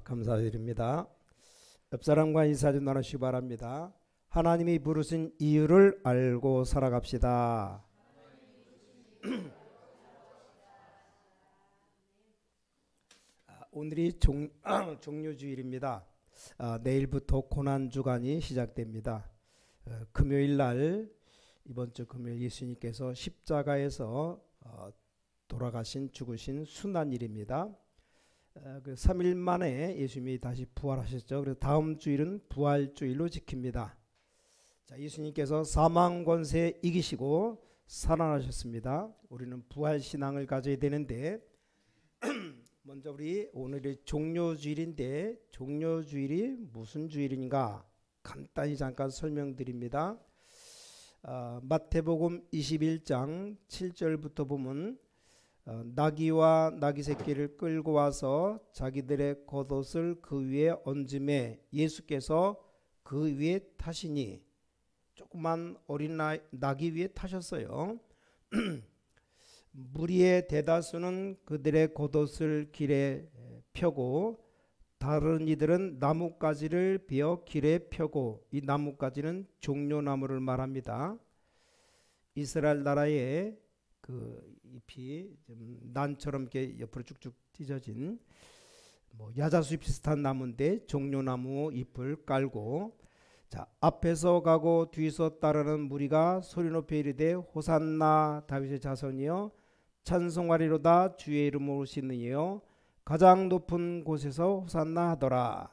감사드립니다. 옆 사람과 인사 좀 나누시기 바랍니다. 하나님이 부르신 이유를 알고 살아갑시다. 오늘이 종료주일입니다. 내일부터 고난주간이 시작됩니다. 금요일 날 이번 주 금요일 예수님께서 십자가에서 돌아가신 죽으신 순환일입니다. 그 3일 만에 예수님이 다시 부활하셨죠. 그래서 다음 주일은 부활주일로 지킵니다. 자, 예수님께서 사망 권세 이기시고 살아나셨습니다. 우리는 부활 신앙을 가져야 되는데 먼저 우리 오늘이 종료주일인데 종료주일이 무슨 주일인가 간단히 잠깐 설명드립니다. 마태복음 21장 7절부터 보면 나귀와 나귀 새끼를 끌고 와서 자기들의 겉옷을 그 위에 얹음에 예수께서 그 위에 타시니 조그만 어린 나귀 위에 타셨어요. 무리의 대다수는 그들의 겉옷을 길에 펴고 다른 이들은 나뭇가지를 베어 길에 펴고, 이 나뭇가지는 종려나무를 말합니다. 이스라엘 나라에 그 잎이 좀 난처럼 이렇게 옆으로 쭉쭉 찢어진 야자수 비슷한 나무인데 종려나무 잎을 깔고, 자, 앞에서 가고 뒤에서 따르는 무리가 소리 높여 이르되 호산나 다윗의 자손이여 찬송하리로다 주의 이름으로 오시는 이여 가장 높은 곳에서 호산나 하더라.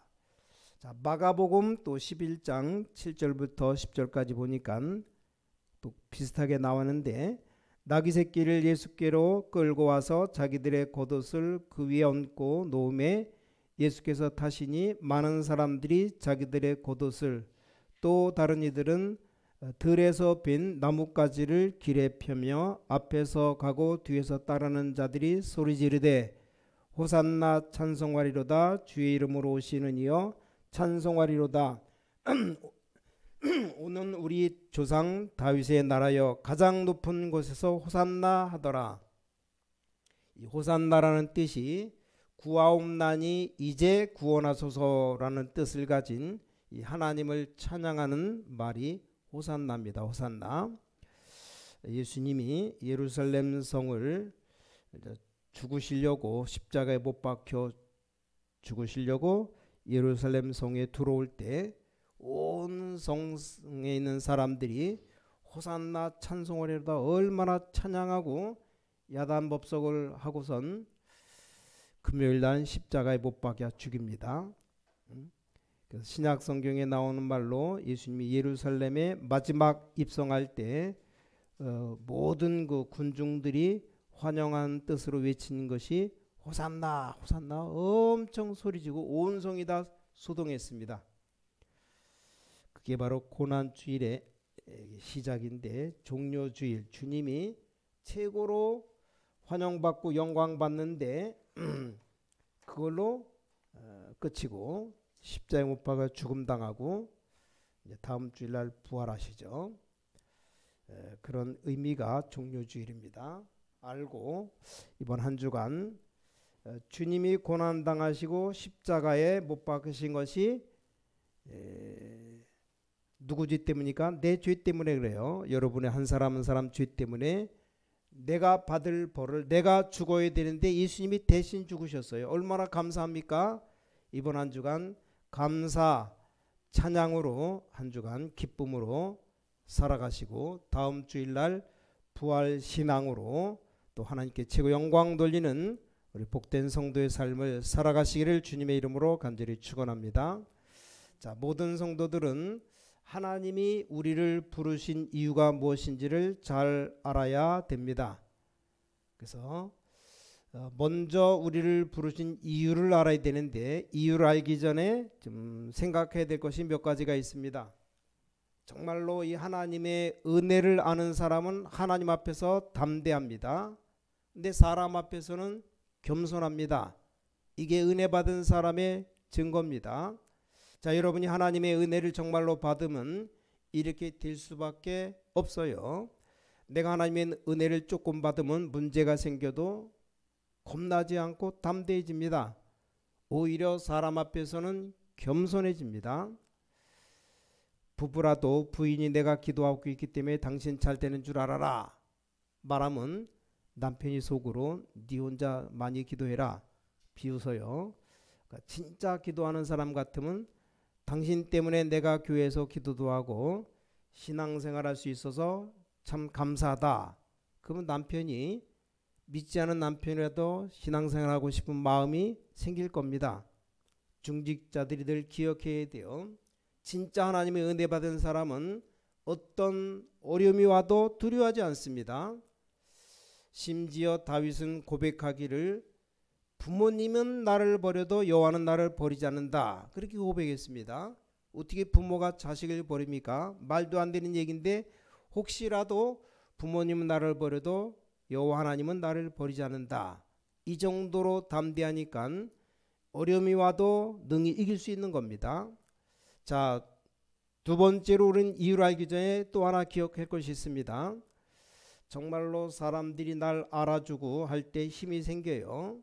자, 마가복음 또 11장 7절부터 10절까지 보니까 또 비슷하게 나왔는데 나귀 새끼를 예수께로 끌고 와서 자기들의 겉옷을 그 위에 얹고 놓음에 예수께서 타시니 많은 사람들이 자기들의 겉옷을, 또 다른 이들은 들에서 빈 나뭇가지를 길에 펴며 앞에서 가고 뒤에서 따르는 자들이 소리 지르되 호산나 찬송하리로다 주의 이름으로 오시는 이여 찬송하리로다. 오는 우리 조상 다윗의 나라여 가장 높은 곳에서 호산나 하더라. 이 호산나라는 뜻이 구하옵나니 이제 구원하소서라는 뜻을 가진 이 하나님을 찬양하는 말이 호산나입니다. 호산나. 예수님이 예루살렘 성을 죽으시려고 십자가에 못 박혀 죽으시려고 예루살렘 성에 들어올 때 온 성에 있는 사람들이 호산나 찬송하리로다 얼마나 찬양하고 야단법석을 하고선 금요일 날 십자가에 못 박혀 죽입니다. 그래서 신약 성경에 나오는 말로 예수님이 예루살렘에 마지막 입성할 때 모든 그 군중들이 환영한 뜻으로 외치는 것이 호산나 호산나 엄청 소리지고 온 성이 다 소동했습니다. 그게 바로 고난주일의 시작인데 종료주일, 주님이 최고로 환영받고 영광받는데 그걸로 끝이고 십자가에 못 박아 죽음당하고 이제 다음 주일날 부활하시죠. 그런 의미가 종료주일입니다. 알고 이번 한 주간 주님이 고난당하시고 십자가에 못 박으신 것이 누구 죄 때문이니까? 내 죄 때문에 그래요. 여러분의 한 사람 한 사람 죄 때문에 내가 받을 벌을 내가 죽어야 되는데 예수님이 대신 죽으셨어요. 얼마나 감사합니까? 이번 한 주간 감사 찬양으로 한 주간 기쁨으로 살아가시고 다음 주일날 부활 신앙으로 또 하나님께 최고 영광 돌리는 우리 복된 성도의 삶을 살아가시기를 주님의 이름으로 간절히 축원합니다. 자, 모든 성도들은 하나님이 우리를 부르신 이유가 무엇인지를 잘 알아야 됩니다. 그래서 먼저 우리를 부르신 이유를 알아야 되는데 이유를 알기 전에 좀 생각해야 될 것이 몇 가지가 있습니다. 정말로 이 하나님의 은혜를 아는 사람은 하나님 앞에서 담대합니다. 근데 사람 앞에서는 겸손합니다. 이게 은혜 받은 사람의 증거입니다. 자, 여러분이 하나님의 은혜를 정말로 받으면 이렇게 될 수밖에 없어요. 내가 하나님의 은혜를 조금 받으면 문제가 생겨도 겁나지 않고 담대해집니다. 오히려 사람 앞에서는 겸손해집니다. 부부라도 부인이 내가 기도하고 있기 때문에 당신 잘 되는 줄 알아라 말하면 남편이 속으로 네 혼자 많이 기도해라 비웃어요. 그러니까 진짜 기도하는 사람 같으면 당신 때문에 내가 교회에서 기도도 하고 신앙생활할 수 있어서 참 감사하다. 그러면 남편이 믿지 않은 남편이라도 신앙생활하고 싶은 마음이 생길 겁니다. 중직자들이 늘 기억해야 돼요. 진짜 하나님의 은혜 받은 사람은 어떤 어려움이 와도 두려워하지 않습니다. 심지어 다윗은 고백하기를 부모님은 나를 버려도 여호와는 나를 버리지 않는다. 그렇게 고백했습니다. 어떻게 부모가 자식을 버립니까? 말도 안 되는 얘기인데 혹시라도 부모님은 나를 버려도 여호와 하나님은 나를 버리지 않는다. 이 정도로 담대하니까 어려움이 와도 능히 이길 수 있는 겁니다. 자, 두 번째로 우리는 이유를 알기 전에 또 하나 기억할 것이 있습니다. 정말로 사람들이 날 알아주고 할 때 힘이 생겨요.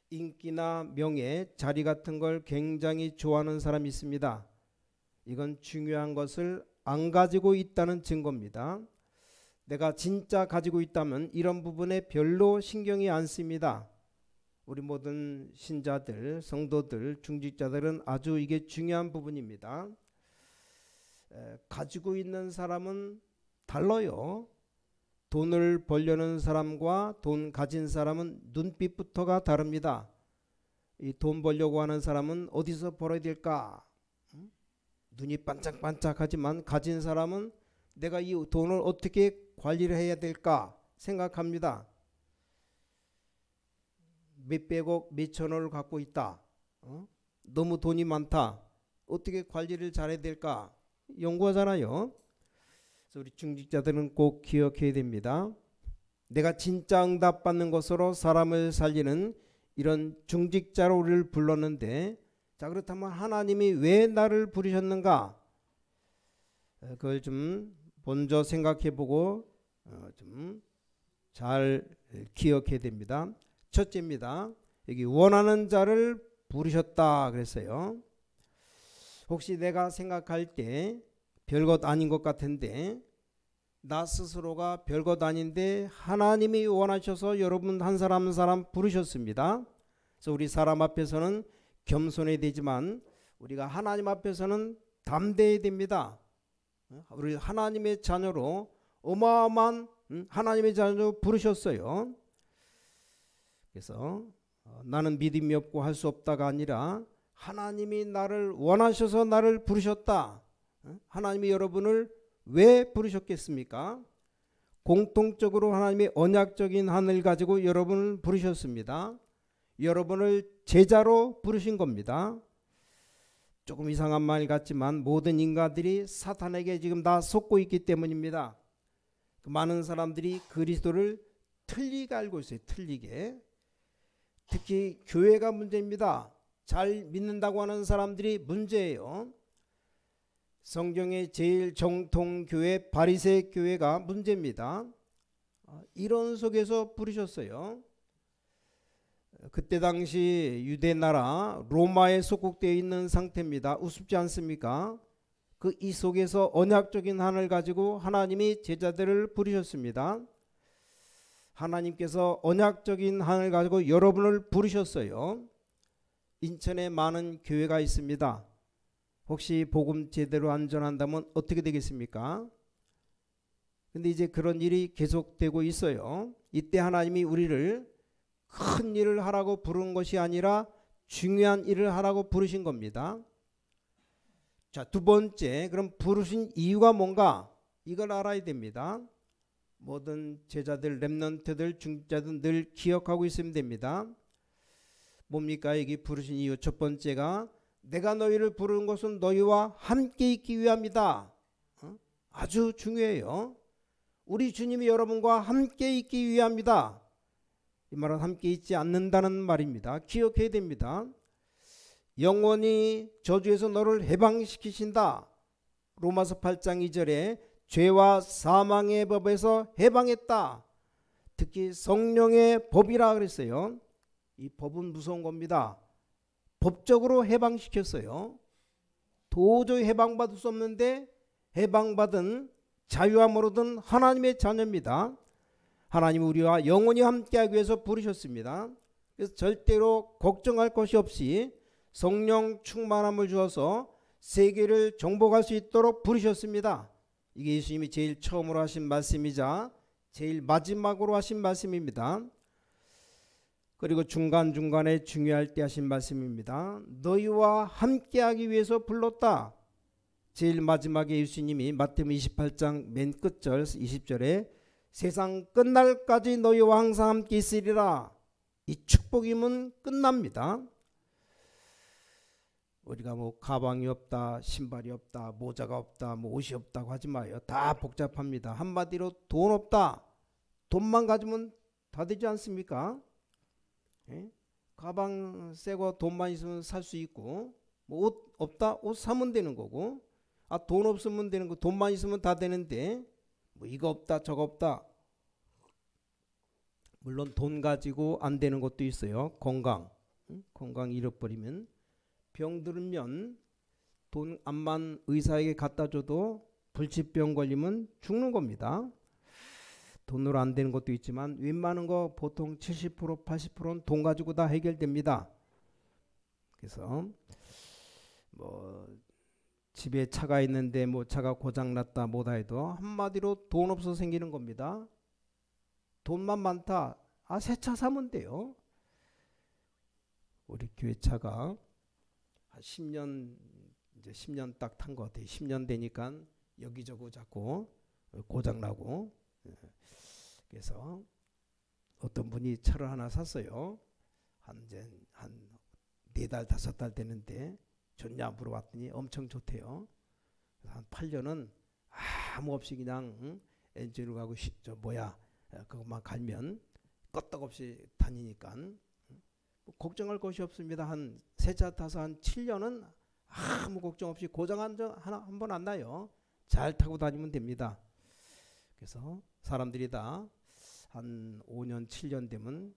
인기나 명예, 자리 같은 걸 굉장히 좋아하는 사람이 있습니다. 이건 중요한 것을 안 가지고 있다는 증거입니다. 내가 진짜 가지고 있다면 이런 부분에 별로 신경이 안 씁니다. 우리 모든 신자들, 성도들, 중직자들은 아주 이게 중요한 부분입니다. 가지고 있는 사람은 달라요. 돈을 벌려는 사람과 돈 가진 사람은 눈빛부터가 다릅니다. 이 돈 벌려고 하는 사람은 어디서 벌어야 될까? 눈이 반짝반짝하지만 가진 사람은 내가 이 돈을 어떻게 관리를 해야 될까 생각합니다. 몇백억, 몇천억을 갖고 있다. 너무 돈이 많다. 어떻게 관리를 잘해야 될까? 연구하잖아요. 그래서 우리 중직자들은 꼭 기억해야 됩니다. 내가 진짜 응답받는 것으로 사람을 살리는 이런 중직자로 우리를 불렀는데, 자, 그렇다면 하나님이 왜 나를 부르셨는가? 그걸 좀 먼저 생각해보고 좀 잘 기억해야 됩니다. 첫째입니다. 여기 원하는 자를 부르셨다 그랬어요. 혹시 내가 생각할 때 별것 아닌 것 같은데 나 스스로가 별것 아닌데 하나님이 원하셔서 여러분 한 사람 한 사람 부르셨습니다. 그래서 우리 사람 앞에서는 겸손해야 되지만 우리가 하나님 앞에서는 담대해야 됩니다. 우리 하나님의 자녀로 어마어마한 하나님의 자녀로 부르셨어요. 그래서 나는 믿음이 없고 할 수 없다가 아니라 하나님이 나를 원하셔서 나를 부르셨다. 하나님이 여러분을 왜 부르셨겠습니까? 공통적으로 하나님의 언약적인 한을 가지고 여러분을 부르셨습니다. 여러분을 제자로 부르신 겁니다. 조금 이상한 말 같지만 모든 인간들이 사탄에게 지금 다 속고 있기 때문입니다. 많은 사람들이 그리스도를 틀리게 알고 있어요. 틀리게. 특히 교회가 문제입니다. 잘 믿는다고 하는 사람들이 문제예요. 성경의 제일 정통교회 바리새 교회가 문제입니다. 이런 속에서 부르셨어요. 그때 당시 유대 나라 로마에 속국되어 있는 상태입니다. 우습지 않습니까? 이 속에서 언약적인 한을 가지고 하나님이 제자들을 부르셨습니다. 하나님께서 언약적인 한을 가지고 여러분을 부르셨어요. 인천에 많은 교회가 있습니다. 혹시 복음 제대로 안 전한다면 어떻게 되겠습니까? 근데 이제 그런 일이 계속되고 있어요. 이때 하나님이 우리를 큰 일을 하라고 부른 것이 아니라 중요한 일을 하라고 부르신 겁니다. 자, 두 번째, 그럼 부르신 이유가 뭔가? 이걸 알아야 됩니다. 모든 제자들, 렘넌트들, 중직자들 늘 기억하고 있으면 됩니다. 뭡니까? 여기 부르신 이유 첫 번째가 내가 너희를 부르는 것은 너희와 함께 있기 위함이다. 아주 중요해요. 우리 주님이 여러분과 함께 있기 위함이다. 이 말은 함께 있지 않는다는 말입니다. 기억해야 됩니다. 영원히 저주에서 너를 해방시키신다. 로마서 8장 2절에 죄와 사망의 법에서 해방했다. 특히 성령의 법이라 그랬어요. 이 법은 무서운 겁니다. 법적으로 해방시켰어요. 도저히 해방받을 수 없는데 해방받은 자유함으로든 하나님의 자녀입니다. 하나님 우리와 영원히 함께하기 위해서 부르셨습니다. 그래서 절대로 걱정할 것이 없이 성령 충만함을 주어서 세계를 정복할 수 있도록 부르셨습니다. 이게 예수님이 제일 처음으로 하신 말씀이자 제일 마지막으로 하신 말씀입니다. 그리고 중간중간에 중요할 때 하신 말씀입니다. 너희와 함께하기 위해서 불렀다. 제일 마지막에 예수님이 마태복음 28장 맨 끝절 20절에 세상 끝날까지 너희와 항상 함께 있으리라. 이 축복임은 끝납니다. 우리가 뭐 가방이 없다, 신발이 없다, 모자가 없다, 뭐 옷이 없다고 하지 마요. 다 복잡합니다. 한마디로 돈 없다. 돈만 가지면 다 되지 않습니까? 예? 가방 새거 돈만 있으면 살 수 있고, 뭐 옷 없다, 옷 사면 되는 거고, 돈 없으면 되는 거, 돈만 있으면 다 되는데, 뭐 이거 없다, 저거 없다. 물론 돈 가지고 안 되는 것도 있어요. 건강, 건강 잃어버리면. 병 들으면 돈 암만 의사에게 갖다 줘도 불치병 걸리면 죽는 겁니다. 돈으로 안 되는 것도 있지만 웬만한 거 보통 70% 80%는 돈 가지고 다 해결됩니다. 그래서 뭐 집에 차가 있는데 뭐 차가 고장났다 뭐다 해도 한마디로 돈 없어서 생기는 겁니다. 돈만 많다. 새 차 사면 돼요. 우리 교회 차가 한 10년 이제 10년 딱 탄 것 같아요. 10년 되니까 여기저기 자꾸 고장나고. 그래서 어떤 분이 차를 하나 샀어요. 한 4달 5달 되는데 좋냐 물어봤더니 엄청 좋대요. 한 8년은 아무 없이 그냥 엔진으로 가고 그것만 갈면 껐떡없이 다니니까 걱정할 것이 없습니다. 새 차 타서 한 7년은 아무 걱정 없이 고장 한 번 안 나요. 잘 타고 다니면 됩니다. 그래서 사람들이 다 한 5년 7년 되면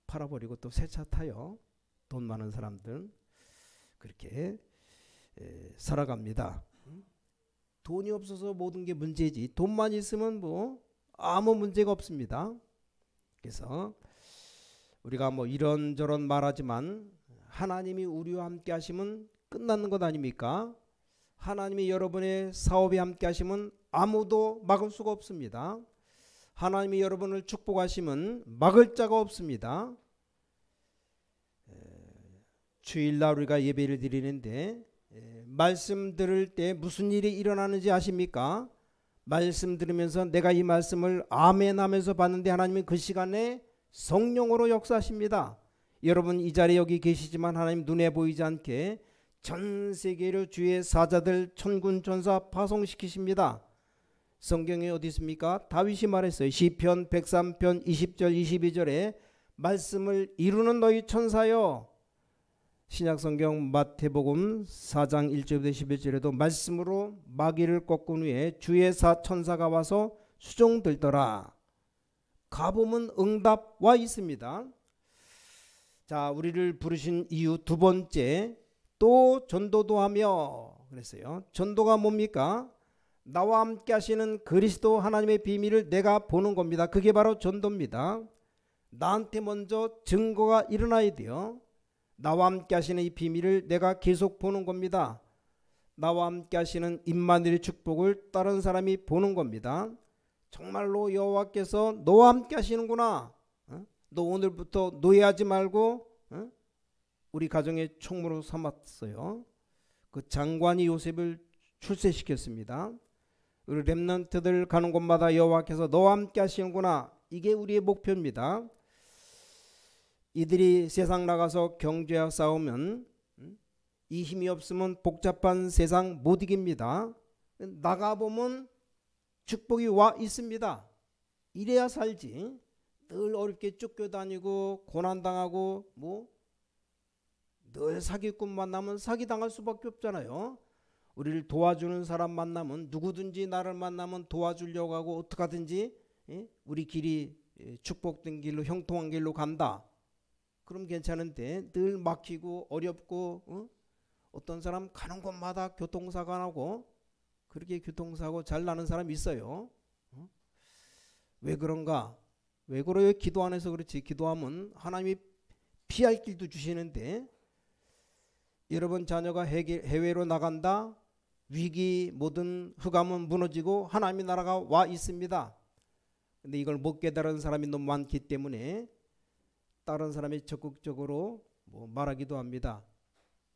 팔아버리고 또 새 차 타요. 돈 많은 사람들은 그렇게 살아갑니다. 돈이 없어서 모든 게 문제지 돈만 있으면 뭐 아무 문제가 없습니다. 그래서 우리가 뭐 이런저런 말하지만 하나님이 우리와 함께 하시면 끝나는 것 아닙니까? 하나님이 여러분의 사업에 함께 하시면 아무도 막을 수가 없습니다. 하나님이 여러분을 축복하시면 막을 자가 없습니다. 주일날 우리가 예배를 드리는데 말씀 들을 때 무슨 일이 일어나는지 아십니까? 말씀 들으면서 내가 이 말씀을 아멘 하면서 봤는데 하나님은 그 시간에 성령으로 역사하십니다. 여러분 이 자리에 여기 계시지만 하나님 눈에 보이지 않게 전 세계로 주의 사자들 천군 천사 파송시키십니다. 성경에 어디 있습니까? 다윗이 말했어요. 시편 103편 20절 22절에 말씀을 이루는 너희 천사여. 신약성경 마태복음 4장 1절부터 11절에도 말씀으로 마귀를 꺾은 후에 주의 천사가 와서 수종들더라. 가보면 응답 와 있습니다. 자, 우리를 부르신 이유 두 번째, 또 전도도 하며 그랬어요. 전도가 뭡니까? 나와 함께 하시는 그리스도 하나님의 비밀을 내가 보는 겁니다. 그게 바로 전도입니다. 나한테 먼저 증거가 일어나야 돼요. 나와 함께 하시는 이 비밀을 내가 계속 보는 겁니다. 나와 함께 하시는 임마누엘의 축복을 다른 사람이 보는 겁니다. 정말로 여호와께서 너와 함께 하시는구나. 너 오늘부터 노예하지 말고 우리 가정의 총무로 삼았어요. 그 장관이 요셉을 출세시켰습니다. 우리 렘넌트들 가는 곳마다 여호와께서 너와 함께 하시는구나. 이게 우리의 목표입니다. 이들이 세상 나가서 경제와 싸우면 이 힘이 없으면 복잡한 세상 못 이깁니다. 나가보면 축복이 와 있습니다. 이래야 살지. 늘 어렵게 쫓겨다니고 고난당하고 늘 사기꾼 만나면 사기당할 수밖에 없잖아요. 우리를 도와주는 사람 만나면 누구든지 나를 만나면 도와주려고 하고 어떻게든지 우리 길이 축복된 길로 형통한 길로 간다. 그럼 괜찮은데 늘 막히고 어렵고 어떤 사람 가는 곳마다 교통사고 나고 그렇게 교통사고 잘 나는 사람 있어요. 왜 그런가? 왜 그래요? 기도 안 해서 그렇지. 기도하면 하나님이 피할 길도 주시는데 여러분 자녀가 해외로 나간다. 위기 모든 흑암은 무너지고 하나님의 나라가 와 있습니다. 근데 이걸 못 깨달은 사람이 너무 많기 때문에 다른 사람이 적극적으로 말하기도 합니다.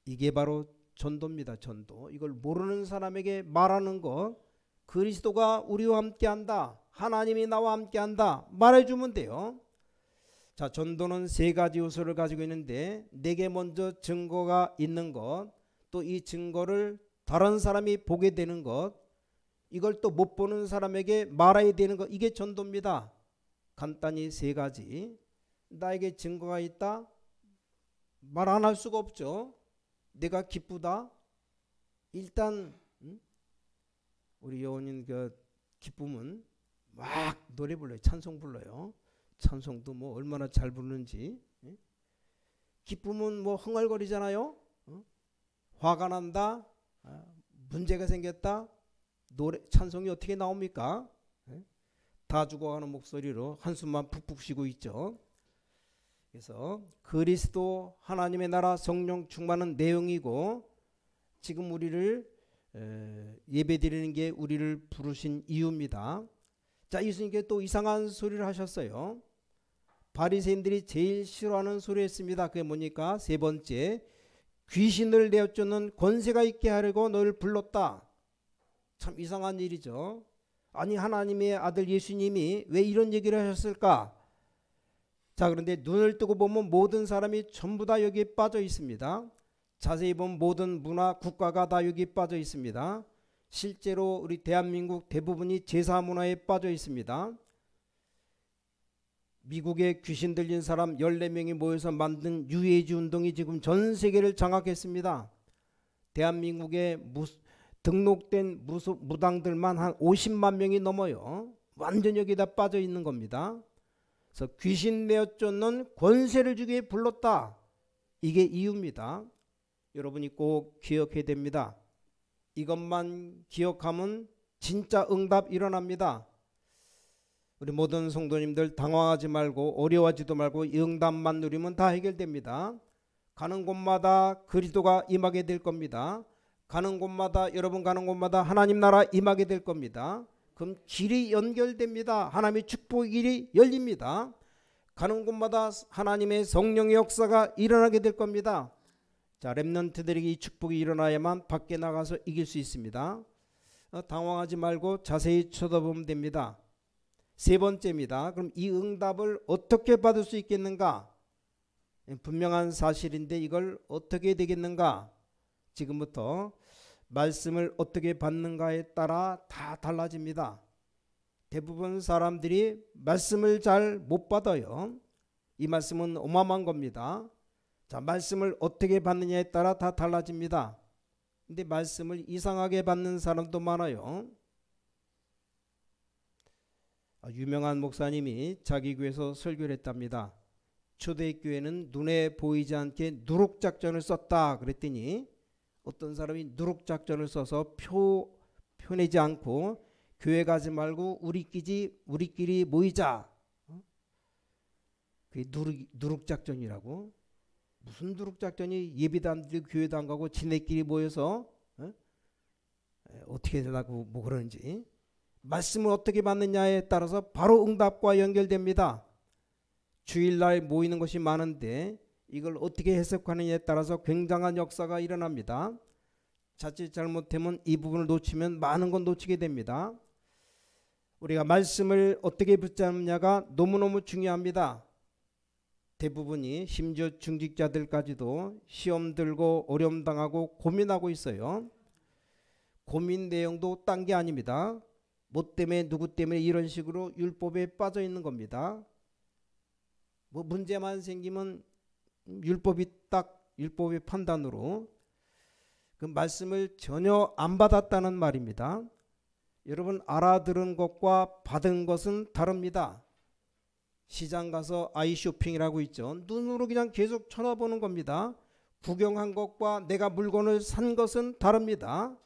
이게 바로 전도입니다. 전도. 이걸 모르는 사람에게 말하는 것. 그리스도가 우리와 함께한다. 하나님이 나와 함께한다. 말해주면 돼요. 자, 전도는 세 가지 요소를 가지고 있는데 내게 먼저 증거가 있는 것, 또 이 증거를 다른 사람이 보게 되는 것, 이걸 또 못 보는 사람에게 말해야 되는 것, 이게 전도입니다. 간단히 세 가지. 나에게 증거가 있다? 말 안 할 수가 없죠. 내가 기쁘다? 일단 우리 여원인 그 기쁨은 막 노래 불러요. 찬송 불러요. 찬송도 뭐 얼마나 잘 부르는지. 기쁨은 뭐 흥얼거리잖아요. 화가 난다, 문제가 생겼다, 노래 찬송이 어떻게 나옵니까? 다 죽어가는 목소리로 한숨만 푹푹 쉬고 있죠. 그래서 그리스도 하나님의 나라 성령 충만한 내용이고 지금 우리를 예배드리는 게 우리를 부르신 이유입니다. 자, 예수님께 또 이상한 소리를 하셨어요. 바리새인들이 제일 싫어하는 소리 했습니다. 그게 뭐니까? 세 번째, 귀신을 내어쫓는 권세가 있게 하려고 너를 불렀다. 참 이상한 일이죠. 아니 하나님의 아들 예수님이 왜 이런 얘기를 하셨을까? 자, 그런데 눈을 뜨고 보면 모든 사람이 전부 다 여기에 빠져 있습니다. 자세히 보면 모든 문화 국가가 다 여기 빠져 있습니다. 실제로 우리 대한민국 대부분이 제사 문화에 빠져 있습니다. 미국에 귀신 들린 사람 14명이 모여서 만든 뉴에이지 운동이 지금 전 세계를 장악했습니다. 대한민국에 등록된 무당들만 한 50만 명이 넘어요. 완전 여기다 빠져 있는 겁니다. 그래서 귀신 내어쫓는 권세를 주기에 불렀다. 이게 이유입니다. 여러분이 꼭 기억해야 됩니다. 이것만 기억하면 진짜 응답 일어납니다. 우리 모든 성도님들 당황하지 말고 어려워하지도 말고 이 응답만 누리면 다 해결됩니다. 가는 곳마다 그리스도가 임하게 될 겁니다. 가는 곳마다 여러분 가는 곳마다 하나님 나라 임하게 될 겁니다. 그럼 길이 연결됩니다. 하나님의 축복의 길이 열립니다. 가는 곳마다 하나님의 성령의 역사가 일어나게 될 겁니다. 자, 렘넌트들에게 이 축복이 일어나야만 밖에 나가서 이길 수 있습니다. 당황하지 말고 자세히 쳐다보면 됩니다. 세 번째입니다. 그럼 이 응답을 어떻게 받을 수 있겠는가? 분명한 사실인데 이걸 어떻게 되겠는가? 지금부터 말씀을 어떻게 받는가에 따라 다 달라집니다. 대부분 사람들이 말씀을 잘 못 받아요. 이 말씀은 어마어마한 겁니다. 자, 말씀을 어떻게 받느냐에 따라 다 달라집니다. 근데 말씀을 이상하게 받는 사람도 많아요. 유명한 목사님이 자기 교회에서 설교를 했답니다. 초대교회는 눈에 보이지 않게 누룩작전을 썼다 그랬더니 어떤 사람이 누룩작전을 써서 표 내지 않고 교회 가지 말고 우리끼리 모이자. 그게 누룩작전이라고. 무슨 누룩작전이 예배도 안 드리고 교회도 안 가고 지네끼리 모여서 어떻게 되라고 뭐 그러는지. 말씀을 어떻게 받느냐에 따라서 바로 응답과 연결됩니다. 주일날 모이는 것이 많은데 이걸 어떻게 해석하느냐에 따라서 굉장한 역사가 일어납니다. 자칫 잘못하면 이 부분을 놓치면 많은 건 놓치게 됩니다. 우리가 말씀을 어떻게 붙잡느냐가 너무너무 중요합니다. 대부분이 심지어 중직자들까지도 시험 들고 어려움 당하고 고민하고 있어요. 고민 내용도 딴 게 아닙니다. 뭐 때문에 누구 때문에 이런 식으로 율법에 빠져 있는 겁니다. 뭐 문제만 생기면 율법의 판단으로 그 말씀을 전혀 안 받았다는 말입니다. 여러분 알아들은 것과 받은 것은 다릅니다. 시장 가서 아이 쇼핑이라고 있죠. 눈으로 그냥 계속 쳐다보는 겁니다. 구경한 것과 내가 물건을 산 것은 다릅니다.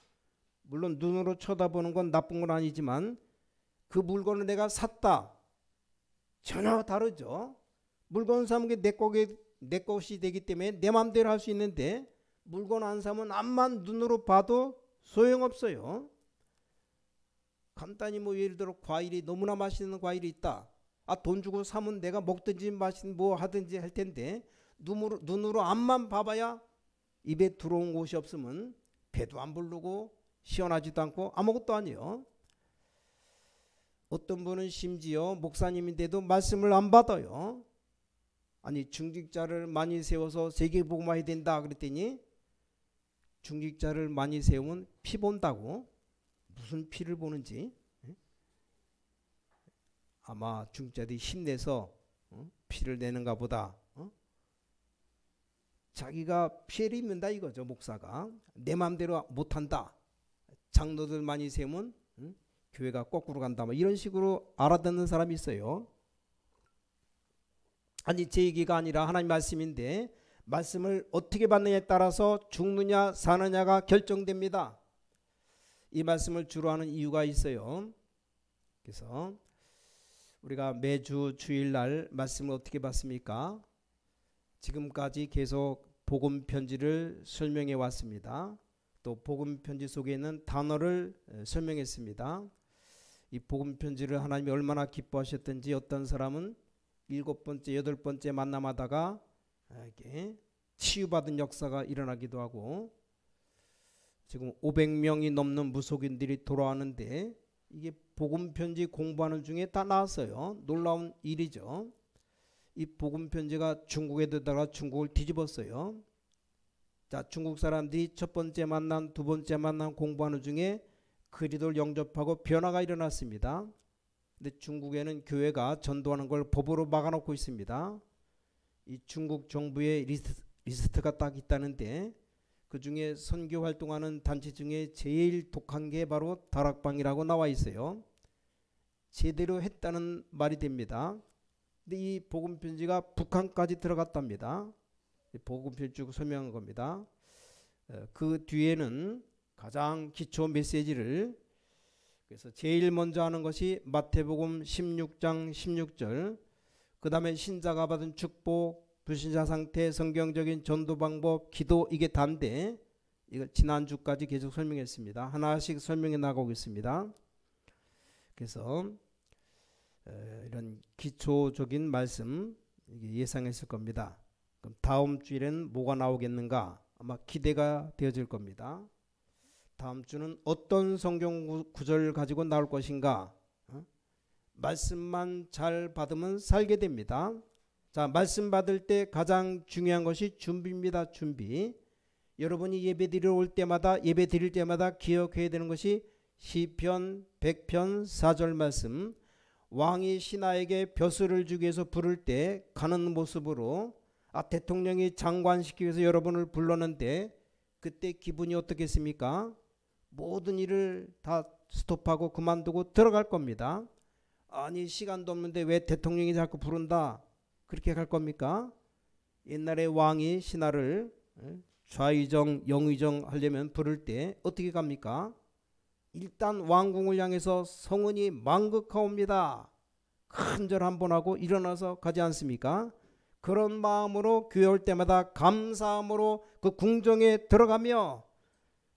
물론 눈으로 쳐다보는 건 나쁜 건 아니지만 그 물건을 내가 샀다. 전혀 다르죠. 물건 사면 게 내 것이 되기 때문에 내 마음대로 할 수 있는데 물건 안 사면 앞만 눈으로 봐도 소용없어요. 간단히 뭐 예를 들어 과일이 너무나 맛있는 과일이 있다. 돈 주고 사면 내가 먹든지 마시든 뭐 하든지 할 텐데 눈으로 앞만 봐봐야 입에 들어온 곳이 없으면 배도 안 부르고 시원하지도 않고 아무것도 아니에요. 어떤 분은 심지어 목사님인데도 말씀을 안 받아요. 아니 중직자를 많이 세워서 세계복음화 해야 된다 그랬더니 중직자를 많이 세우면 피 본다고. 무슨 피를 보는지. 아마 중직자들이 힘내서 피를 내는가 보다. 자기가 피해를 입는다 이거죠. 목사가 내 마음대로 못한다. 장로들 많이 세우면 교회가 거꾸로 간다. 뭐 이런 식으로 알아듣는 사람이 있어요. 아니 제 얘기가 아니라 하나님 말씀인데 말씀을 어떻게 받느냐에 따라서 죽느냐 사느냐가 결정됩니다. 이 말씀을 주로 하는 이유가 있어요. 그래서 우리가 매주 주일날 말씀을 어떻게 받습니까? 지금까지 계속 복음 편지를 설명해 왔습니다. 또 복음 편지 속에 있는 단어를 설명했습니다. 이 복음 편지를 하나님이 얼마나 기뻐하셨던지 어떤 사람은 7번째, 8번째 만남하다가 이렇게 치유받은 역사가 일어나기도 하고 지금 500명이 넘는 무속인들이 돌아왔는데 이게 복음 편지 공부하는 중에 다 나왔어요. 놀라운 일이죠. 이 복음 편지가 중국에 들다가 중국을 뒤집었어요. 자, 중국 사람들이 첫 번째 만남, 두 번째 만남 공부하는 중에 그리스도를 영접하고 변화가 일어났습니다. 근데 중국에는 교회가 전도하는 걸 법으로 막아놓고 있습니다. 이 중국 정부의 리스트가 딱 있다는데 그 중에 선교 활동하는 단체 중에 제일 독한 게 바로 다락방이라고 나와 있어요. 제대로 했다는 말이 됩니다. 근데 이 복음 편지가 북한까지 들어갔답니다. 복음 편지 쭉 설명한 겁니다. 그 뒤에는 가장 기초 메시지를 그래서 제일 먼저 하는 것이 마태복음 16장 16절, 그 다음에 신자가 받은 축복, 불신자 상태, 성경적인 전도 방법, 기도, 이게 단데 이거 지난주까지 계속 설명했습니다. 하나씩 설명해 나가고 있습니다. 그래서 이런 기초적인 말씀 예상했을 겁니다. 그럼 다음 주일엔 뭐가 나오겠는가? 아마 기대가 되어질 겁니다. 다음 주는 어떤 성경 구절을 가지고 나올 것인가? 말씀만 잘 받으면 살게 됩니다. 자, 말씀 받을 때 가장 중요한 것이 준비입니다. 준비. 여러분이 예배 드리러 올 때마다 예배 드릴 때마다 기억해야 되는 것이 시편 100편 4절 말씀. 왕이 신하에게 벼슬을 주기 위해서 부를 때 가는 모습으로 대통령이 장관시키기 위해서 여러분을 불렀는데 그때 기분이 어떻겠습니까? 모든 일을 다 스톱하고 그만두고 들어갈 겁니다. 아니 시간도 없는데 왜 대통령이 자꾸 부른다? 그렇게 갈 겁니까? 옛날에 왕이 신하를 좌의정 영의정 하려면 부를 때 어떻게 갑니까? 일단 왕궁을 향해서 성은이 망극하옵니다. 큰절 한번 하고 일어나서 가지 않습니까? 그런 마음으로 교회 올 때마다 감사함으로 그 궁정에 들어가며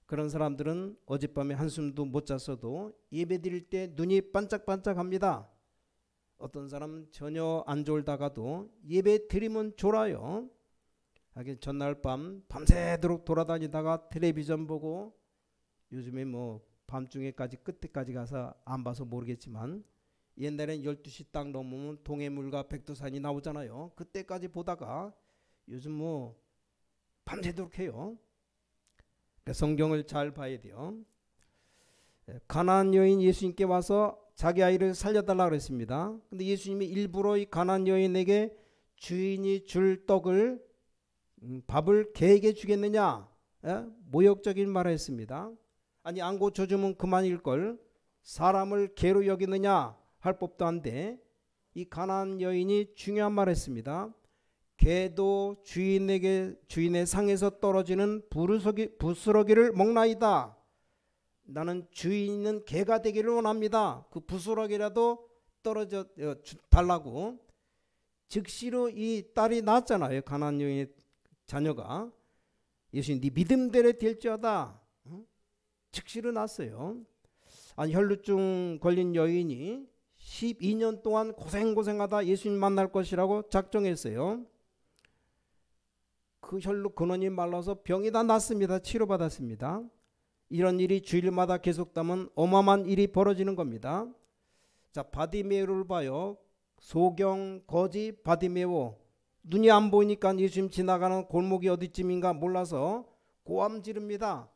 그런 사람들은 어젯밤에 한숨도 못 잤어도 예배 드릴 때 눈이 반짝반짝합니다. 어떤 사람은 전혀 안 졸다가도 예배 드리면 졸아요. 하긴 전날 밤새도록 돌아다니다가 텔레비전 보고 요즘에 뭐 밤중에까지 끝에까지 가서 안 봐서 모르겠지만 옛날엔 12시 딱 넘으면 동해물과 백두산이 나오잖아요. 그때까지 보다가 요즘 뭐 밤새도록 해요. 성경을 잘 봐야 돼요. 가나안 여인 예수님께 와서 자기 아이를 살려달라고 그랬습니다. 근데 예수님이 일부러 이 가나안 여인에게 주인이 줄 떡을 밥을 개에게 주겠느냐 모욕적인 말을 했습니다. 아니 안 고쳐주면 그만일걸 사람을 개로 여기느냐 할 법도 한데 이 가나안 여인이 중요한 말을 했습니다. 개도 주인의 상에서 떨어지는 부스러기를 먹나이다. 나는 주인 있는 개가 되기를 원합니다. 그 부스러기라도 떨어져 달라고. 즉시로 이 딸이 낳았잖아요. 가나안 여인의 자녀가. 예수님 네 믿음대로 될지어다. 즉시로 낳았어요. 아니 혈루증 걸린 여인이 12년 동안 고생하다 예수님 만날 것이라고 작정했어요. 그 혈루 근원이 말라서 병이 다 났습니다. 치료받았습니다. 이런 일이 주일마다 계속되면 어마어마한 일이 벌어지는 겁니다. 자, 바디메오를 봐요. 소경, 거지, 바디메오. 눈이 안 보이니까 예수님 지나가는 골목이 어디쯤인가 몰라서 고함 지릅니다.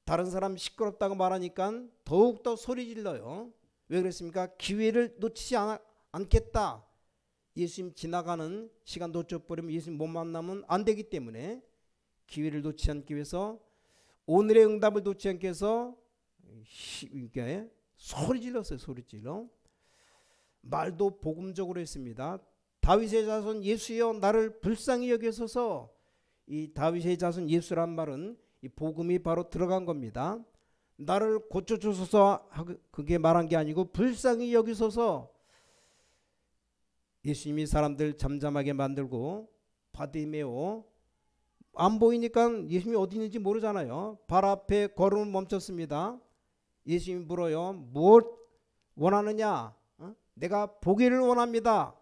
다른 사람 시끄럽다고 말하니까 더욱더 소리 질러요. 왜 그랬습니까? 기회를 놓치지 않겠다. 예수님 지나가는 시간 놓쳐버리면 예수님 못 만나면 안 되기 때문에 기회를 놓치지 않기 위해서, 오늘의 응답을 놓치지 않기 위해서 소리 질렀어요. 소리 질러. 말도 복음적으로 했습니다. 다윗의 자손 예수여 나를 불쌍히 여기소서. 이 다윗의 자손 예수란 말은 이 복음이 바로 들어간 겁니다. 나를 고쳐주소서 그게 말한 게 아니고 불쌍히 여기소서. 예수님이 사람들 잠잠하게 만들고 바디메오 안 보이니까 예수님이 어디 있는지 모르잖아요. 발 앞에 걸음을 멈췄습니다. 예수님이 물어요. 무엇 원하느냐? 내가 보기를 원합니다.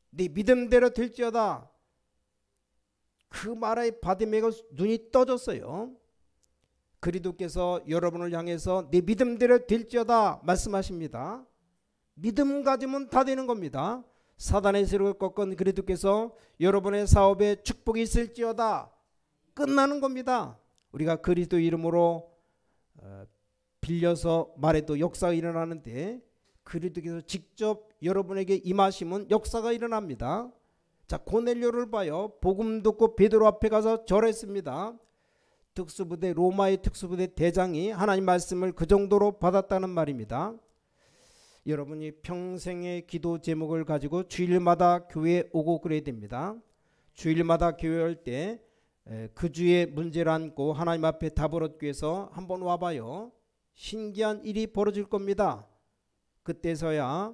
네 믿음대로 될지어다. 그 말에 바디메오가 눈이 떠졌어요. 그리스도께서 여러분을 향해서 네 믿음대로 될지어다 말씀하십니다. 믿음 가지면 다 되는 겁니다. 사단의 세력을 꺾은 그리스도께서 여러분의 사업에 축복이 있을지어다 끝나는 겁니다. 우리가 그리스도 이름으로 빌려서 말해도 역사가 일어나는데 그리스도께서 직접 여러분에게 임하시면 역사가 일어납니다. 자, 고넬료를 봐요. 복음 듣고 베드로 앞에 가서 절했습니다. 특수부대 로마의 특수부대 대장이 하나님 말씀을 그 정도로 받았다는 말입니다. 여러분이 평생의 기도 제목을 가지고 주일마다 교회에 오고 그래야 됩니다. 주일마다 교회 올 때 그 주의 문제를 안고 하나님 앞에 답을 얻기 위해서 한번 와봐요. 신기한 일이 벌어질 겁니다. 그때서야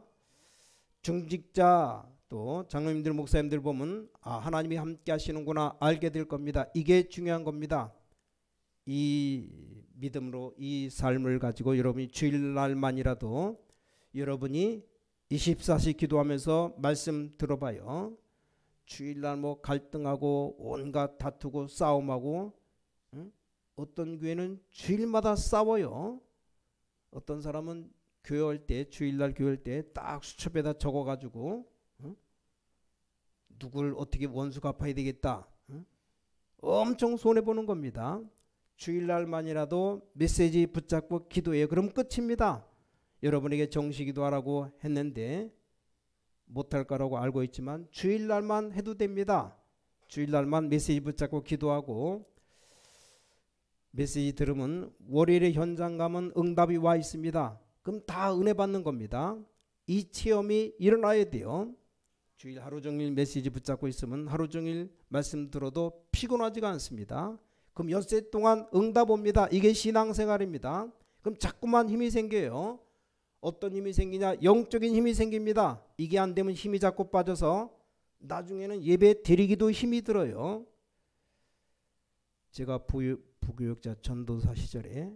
중직자 또 장로님들 목사님들 보면 하나님이 함께 하시는구나 알게 될 겁니다. 이게 중요한 겁니다. 이 믿음으로 이 삶을 가지고 여러분이 주일날만이라도 여러분이 24시 기도하면서 말씀 들어봐요. 주일날 뭐 갈등하고 온갖 다투고 싸움하고, 어떤 교회는 주일마다 싸워요. 어떤 사람은 교회 올 때 주일날 교회 올 때 딱 수첩에다 적어가지고 누굴 어떻게 원수 갚아야 되겠다. 엄청 손해보는 겁니다. 주일날만이라도 메시지 붙잡고 기도해요. 그럼 끝입니다. 여러분에게 정시기도하라고 했는데 못할 거라고 알고 있지만 주일날만 해도 됩니다. 주일날만 메시지 붙잡고 기도하고 메시지 들으면 월요일에 현장 가면 응답이 와 있습니다. 그럼 다 은혜 받는 겁니다. 이 체험이 일어나야 돼요. 주일 하루 종일 메시지 붙잡고 있으면 하루 종일 말씀 들어도 피곤하지가 않습니다. 그럼 엿새 동안 응답 옵니다. 이게 신앙생활입니다. 그럼 자꾸만 힘이 생겨요. 어떤 힘이 생기냐? 영적인 힘이 생깁니다. 이게 안 되면 힘이 자꾸 빠져서 나중에는 예배 드리기도 힘이 들어요. 제가 부교육자 전도사 시절에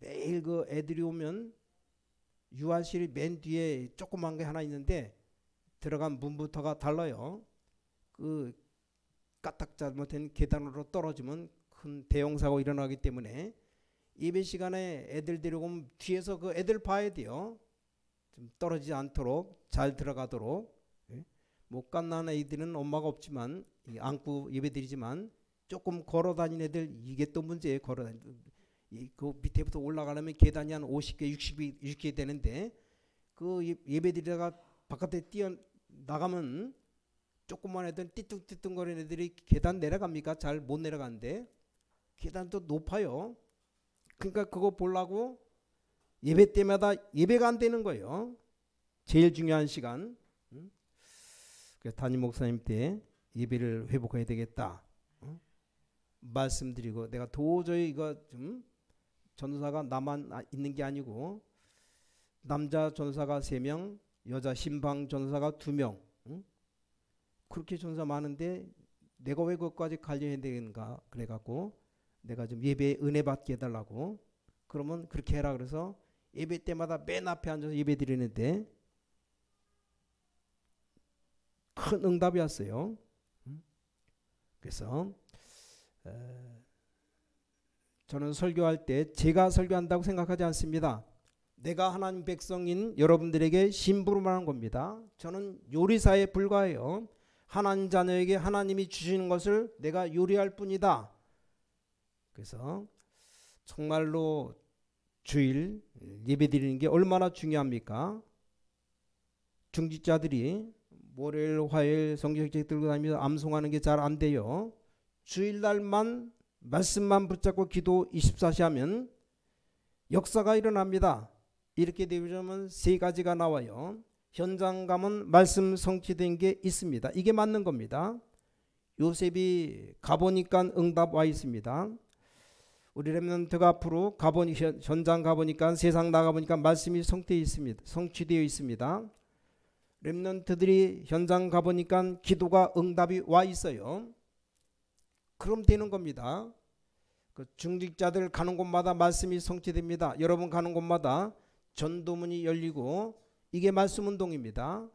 매일 그 애들이 오면 유아실이 맨 뒤에 조그만 게 하나 있는데 들어간 문부터가 달라요. 그 까딱 잘못된 계단으로 떨어지면 큰 대형사고 일어나기 때문에 예배 시간에 애들 데려오면 뒤에서 그 애들 봐야 돼요. 좀 떨어지지 않도록 잘 들어가도록. 못 갓난 애들은 엄마가 없지만 안고 예배 드리지만 조금 걸어다니는 애들 이게 또 문제예요. 그 밑에부터 올라가려면 계단이 한 50개 60개 되는데 그 예배 드리다가 바깥에 뛰어 나가면 조그만 애들 띠뚱띠뚱거리는 애들이 계단 내려갑니까? 잘 못 내려가는데 계단도 높아요. 그러니까 그거 보려고 예배 때마다 예배가 안 되는 거예요. 제일 중요한 시간. 그래서 담임 목사님 때 예배를 회복해야 되겠다 말씀드리고, 내가 도저히 이거 좀 전도사가 나만 있는 게 아니고 남자 전도사가 3명, 여자 신방 전도사가 2명, 그렇게 전도사 많은데 내가 왜 그것까지 관리해야 되는가 그래갖고 내가 좀 예배 은혜 받게 해달라고. 그러면 그렇게 해라 그래서 예배 때마다 맨 앞에 앉아서 예배 드리는데 큰 응답이 왔어요. 그래서 저는 설교할 때 제가 설교한다고 생각하지 않습니다. 내가 하나님 백성인 여러분들에게 심부름을 하는 겁니다. 저는 요리사에 불과해요. 하나님 자녀에게 하나님이 주시는 것을 내가 요리할 뿐이다. 그래서 정말로 주일 예배 드리는 게 얼마나 중요합니까? 중직자들이 월요일 화요일 성경책 들고 다니면서 암송하는 게 잘 안 돼요. 주일날만 말씀만 붙잡고 기도 24시 하면 역사가 일어납니다. 이렇게 되면 3가지가 나와요. 현장 가면 말씀 성취된 게 있습니다. 이게 맞는 겁니다. 요셉이 가보니까 응답 와 있습니다. 우리 렘넌트가 앞으로 현장 가보니까, 세상 나가보니까 말씀이 성취되어 있습니다. 렘넌트들이 현장 가보니까 기도가 응답이 와 있어요. 그럼 되는 겁니다. 그 중직자들 가는 곳마다 말씀이 성취됩니다. 여러분 가는 곳마다 전도문이 열리고 이게 말씀 운동입니다.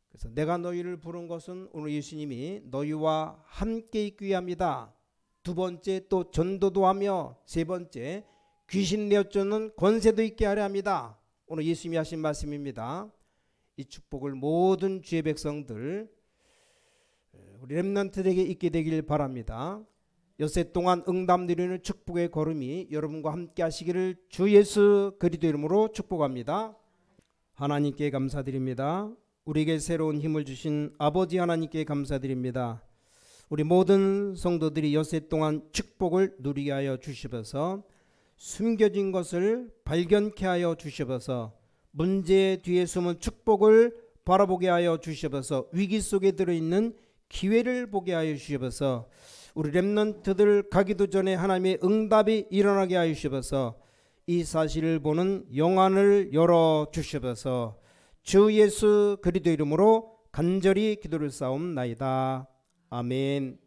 그래서 내가 너희를 부른 것은 오늘 예수님이 너희와 함께 있기 위함이다. 2번째 또 전도도 하며 3번째 귀신 내어쫓는 권세도 있게 하려 합니다. 오늘 예수님이 하신 말씀입니다. 이 축복을 모든 주의 백성들 우리 렘넌트들에게 있게 되길 바랍니다. 여세 동안 응답 누리는 축복의 걸음이 여러분과 함께 하시기를 주 예수 그리스도 이름으로 축복합니다. 하나님께 감사드립니다. 우리에게 새로운 힘을 주신 아버지 하나님께 감사드립니다. 우리 모든 성도들이 여세 동안 축복을 누리게 하여 주시옵소서. 숨겨진 것을 발견케 하여 주시옵소서. 문제 뒤에 숨은 축복을 바라보게 하여 주시옵소서. 위기 속에 들어있는 기회를 보게 하여 주시옵소서. 우리 렘넌트들 가기도 전에 하나님의 응답이 일어나게 하여 주시옵소서. 이 사실을 보는 영안을 열어 주시옵소서. 주 예수 그리스도 이름으로 간절히 기도를 쌓옵나이다. 아멘.